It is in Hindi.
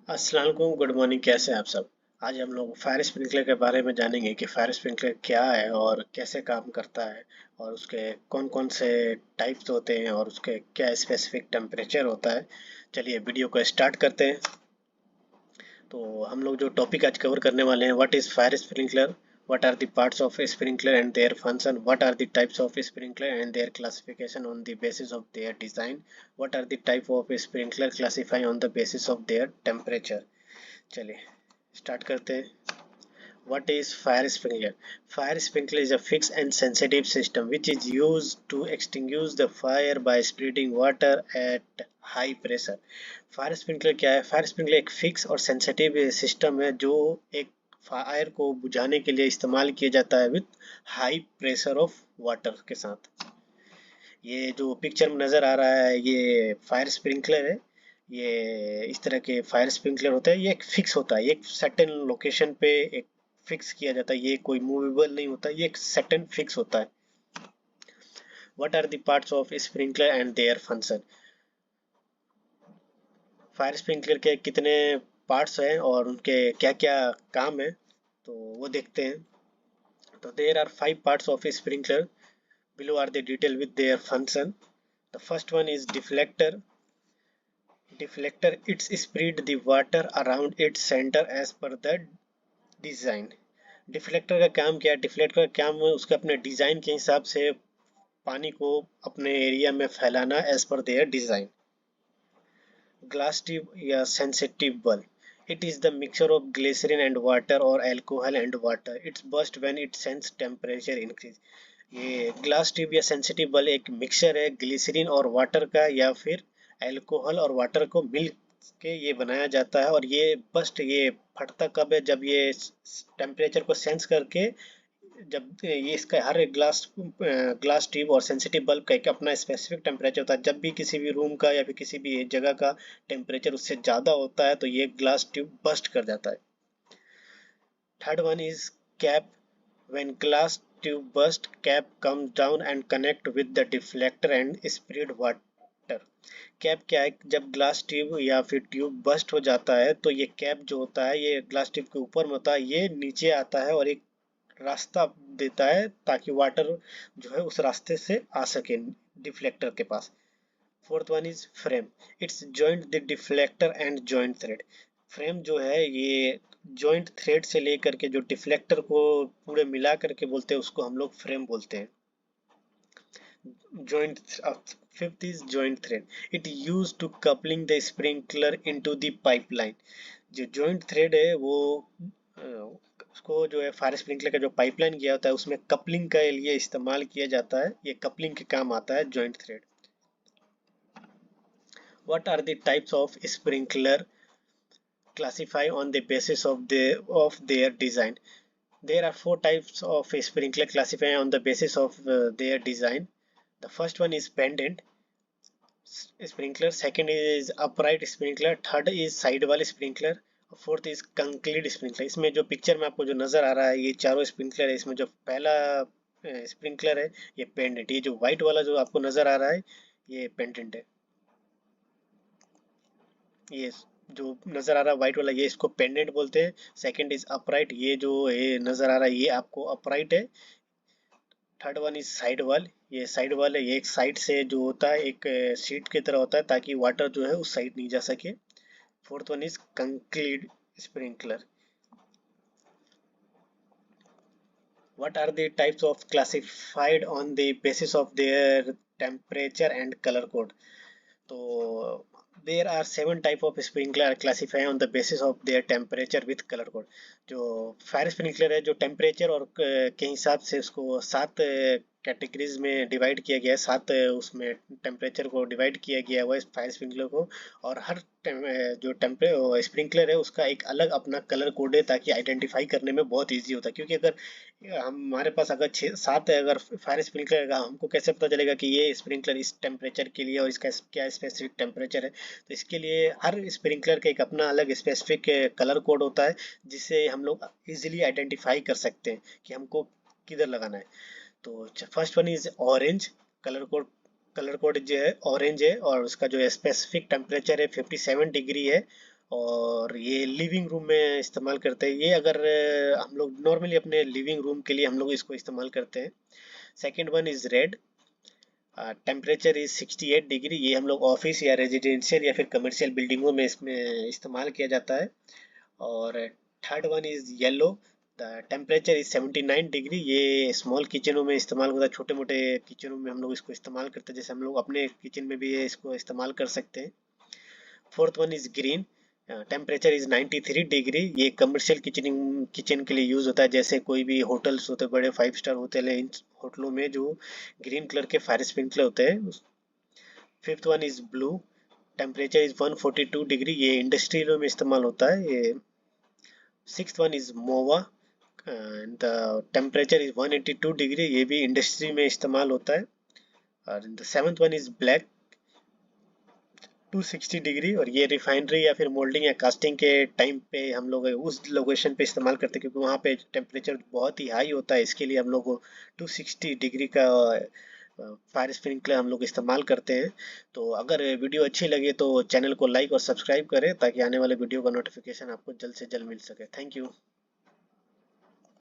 अस्सलाम वालेकुम, गुड मॉर्निंग। कैसे हैं आप सब? आज हम लोग फायर स्प्रिंकलर के बारे में जानेंगे कि फायर स्प्रिंकलर क्या है और कैसे काम करता है और उसके कौन कौन से टाइप्स होते हैं और उसके क्या स्पेसिफिक टेम्परेचर होता है। चलिए वीडियो को स्टार्ट करते हैं। तो हम लोग जो टॉपिक आज कवर करने वाले हैं, what is fire sprinkler, what are the parts of a sprinkler and their function, what are the types of sprinkler and their classification on the basis of their design, what are the type of sprinkler classified on the basis of their temperature। चलिए स्टार्ट करते हैं। What is fire sprinkler? Fire sprinkler is a fixed and sensitive system which is used to extinguish the fire by spreading water at high pressure। Fire sprinkler क्या है? फायर स्प्रिंकलर एक फिक्स और सेंसिटिव सिस्टम है जो एक फायर को बुझाने के लिए इस्तेमाल किया जाता है with high pressure of water के साथ। ये जो पिक्चर में नज़र आ रहा है ये फायर स्प्रिंकलर है। ये इस तरह के फायर स्प्रिंकलर होते हैं। ये एक फिक्स होता है, एक सर्टेन लोकेशन पे एक फिक्स किया जाता है। ये कोई मूवेबल नहीं होता, ये एक सर्टेन फिक्स होता है। What are the parts of sprinkler and their function? Fire sprinkler के कितने पार्ट्स हैं और उनके क्या क्या काम है, तो वो देखते हैं। तो there are 5 parts of sprinkler. Below are the detail with their function. The first one is deflector. Deflector, it's spread the water around its center as per the design। Deflector का काम क्या है? डिफ्लेक्टर का काम है उसके अपने डिजाइन के हिसाब से पानी को अपने एरिया में फैलाना as per their design. Glass tube या sensitive bulb, it is the mixture of glycerin and water or alcohol and water, it's burst when it sense temperature increase। ये ग्लास ट्यूब या सेंसिटिव बल्ब एक मिक्सचर है ग्लिसरीन और वाटर का या फिर अल्कोहल और वाटर को मिल के ये बनाया जाता है। और ये बस्ट ये फटता कब है? जब ये टेम्परेचर को सेंस करके, जब ये इसका हर एक ग्लास ट्यूब और सेंसिटिव बल्ब का एक अपना स्पेसिफिक टेम्परेचर होता है। जब भी किसी भी रूम का या फिर किसी भी जगह का टेम्परेचर उससे ज़्यादा होता है तो ये ग्लास ट्यूब बस्ट कर जाता है। Third one is cap. When glass tube burst, cap comes down and connect with the deflector and spread water. Cap क्या है? जब ग्लास ट्यूब या फिर ट्यूब बस्ट हो जाता है तो ये कैप जो होता है ये ग्लास ट्यूब के ऊपर में होता है, ये नीचे आता है और एक रास्ता देता है ताकि वाटर जो है उस रास्ते से आ सके डिफ्लेक्टर के पास। Fourth one is frame. It's joint the deflector and joint thread. Frame जो है ये जॉइंट थ्रेड से लेकर के जो डिफ्लेक्टर को पूरे मिला करके बोलते हैं उसको हम लोग फ्रेम बोलते हैं। Joint fifth is joint thread. It use to coupling the sprinkler into the pipeline. जो जॉइंट थ्रेड है वो उसको जो है फायर स्प्रिंकलर का जो पाइपलाइन किया होता है उसमें कपलिंग के लिए इस्तेमाल किया जाता है। ये कपलिंग के काम आता है joint thread. What are the types of sprinkler classified on the basis of their design? There are 4 types of sprinkler classified on the basis of their design. The first one is pendant sprinkler, second is upright sprinkler, third is side wall sprinkler, fourth is concrete sprinkler. इसमें जो पिक्चर में आपको जो नजर आ रहा है ये चारों स्प्रिंकलर है। इसमें जो पहला स्प्रिंकलर है ये पेंडेंट, ये जो व्हाइट वाला जो आपको नजर आ रहा है ये पेंडेंट है। ये जो नजर आ रहा है व्हाइट वाला ये इसको पेंडेंट बोलते हैं। सेकंड इज अपराइट, ये जो ये नजर आ रहा है ये आपको अपराइट है। Third one is side wall, ये साइड वॉल है, ये एक साइड से जो होता है एक सीट की तरह होता है ताकि वाटर जो है उस साइड नहीं जा सके। Fourth one is concrete sprinkler. What are the types of classified on the basis of their temperature and color code? तो there are 7 type of sprinkler classified on the basis of their temperature with color code। जो फायर स्प्रिंकलर है जो टेम्परेचर और के हिसाब से उसको 7 कैटेगरीज में डिवाइड किया गया है। 7 उसमें टेम्परेचर को डिवाइड किया गया हुआ है फायर स्प्रिंकलर को। और हर जो स्प्रिंकलर है उसका एक अलग अपना कलर कोड है ताकि आइडेंटिफाई करने में बहुत ईजी होता है। क्योंकि अगर हमारे पास अगर 6-7 है अगर फायर स्प्रिंकलर का, हमको कैसे पता चलेगा कि ये स्प्रिंकलर इस टेम्परेचर के लिए और इसका क्या स्पेसिफिक टेम्परेचर है? तो इसके लिए हर स्प्रिंकलर का एक अपना अलग स्पेसिफिक कलर कोड होता है जिससे हम लोग इजीली आइडेंटिफाई कर सकते हैं कि हमको किधर लगाना है। तो first one is orange colour code. Colour code जो है ऑरेंज है और उसका जो स्पेसिफिक टेम्परेचर है 57 डिग्री है और ये लिविंग रूम में इस्तेमाल करते हैं। ये अगर हम लोग नॉर्मली अपने लिविंग रूम के लिए हम लोग इसको इस्तेमाल करते हैं। Second one is red, temperature is 68 degree. ये हम लोग ऑफिस या रेजिडेंशियल या फिर कमर्शियल बिल्डिंगों में इसमें इस्तेमाल किया जाता है। और third one is yellow, the temperature is 79 degree. ये स्मॉल किचनों में इस्तेमाल होता है, छोटे मोटे किचनों में हम लोग इसको इस्तेमाल करते हैं, जैसे हम लोग अपने किचन में भी ये इसको इस्तेमाल कर सकते हैं। Fourth one is green, temperature is 93 degree. ये कमर्शियल किचन के लिए यूज होता है, जैसे कोई भी होटल्स होते हैं, बड़े 5 स्टार होटल है, इन होटलों में जो ग्रीन कलर के फायर स्प्रिंकलर होते हैं। Fifth one is blue, temperature is 142 degree. ये इंडस्ट्रियों में इस्तेमाल होता है ये। Sixth one is mauve, the temperature is 182 degree. ये भी इंडस्ट्री में इस्तेमाल होता है। और the seventh one is black, 260 degree. और ये रिफाइनरी या फिर मोल्डिंग या कास्टिंग के टाइम पे हम लोग उस लोकेशन पे इस्तेमाल करते हैं, क्योंकि वहाँ पे टेम्परेचर बहुत ही हाई होता है। इसके लिए हम लोग को 260 डिग्री का फायर स्प्रिंकलर हम लोग इस्तेमाल करते हैं। तो अगर वीडियो अच्छी लगे तो चैनल को लाइक और सब्सक्राइब करें, ताकि आने वाले वीडियो का नोटिफिकेशन आपको जल्द से जल्द मिल सके। Thank you.